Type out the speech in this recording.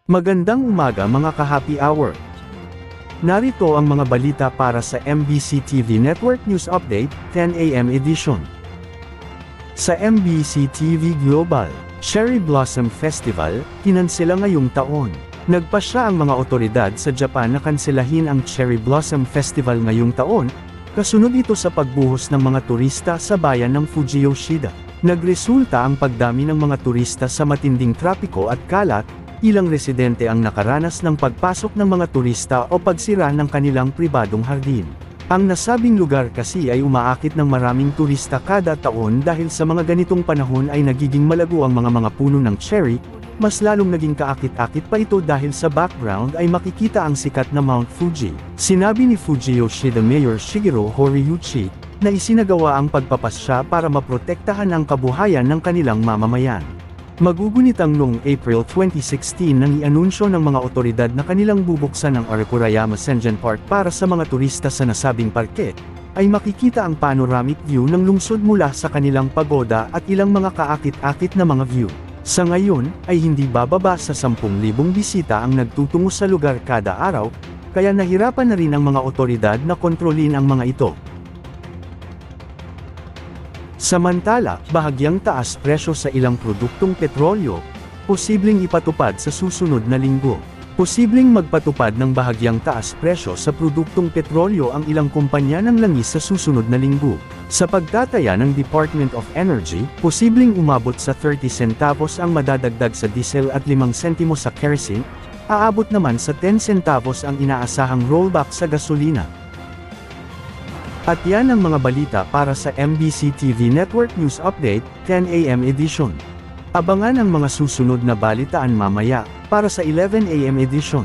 Magandang umaga mga ka-happy hour. Narito ang mga balita para sa MBC TV Network News Update, 10 AM edition. Sa MBC TV Global, Cherry Blossom Festival, kinansela ngayong taon. Nagpasya ang mga otoridad sa Japan na kanselahin ang Cherry Blossom Festival ngayong taon, kasunod ito sa pagbuhos ng mga turista sa bayan ng Fujiyoshida. Nagresulta ang pagdami ng mga turista sa matinding trapiko at kalat. Ilang residente ang nakaranas ng pagpasok ng mga turista o pagsira ng kanilang pribadong hardin. Ang nasabing lugar kasi ay umaakit ng maraming turista kada taon dahil sa mga ganitong panahon ay nagiging malago ang mga puno ng cherry, mas lalong naging kaakit-akit pa ito dahil sa background ay makikita ang sikat na Mount Fuji. Sinabi ni Fujiyoshida Mayor Shigeru Horiyuchi, na isinagawa ang pagpapasya para maprotektahan ang kabuhayan ng kanilang mamamayan. Magugunitang noong April 2016 nang i-anunsyo ng mga otoridad na kanilang bubuksan ang Arakurayama Senjen Park para sa mga turista sa nasabing parke, ay makikita ang panoramic view ng lungsod mula sa kanilang pagoda at ilang mga kaakit-akit na mga view. Sa ngayon, ay hindi bababa sa 10,000 bisita ang nagtutungo sa lugar kada araw, kaya nahirapan na rin ang mga otoridad na kontrolin ang mga ito. Samantala, bahagyang taas presyo sa ilang produktong petrolyo, posibleng ipatupad sa susunod na linggo. Posibleng magpatupad ng bahagyang taas presyo sa produktong petrolyo ang ilang kumpanya ng langis sa susunod na linggo. Sa pagtataya ng Department of Energy, posibleng umabot sa 30 centavos ang madadagdag sa diesel at 5 sentimo sa kerosene, aabot naman sa 10 centavos ang inaasahang rollback sa gasolina. At yan ang mga balita para sa MBC TV Network News Update, 10 AM edition. Abangan ang mga susunod na balitaan mamaya, para sa 11 AM edition.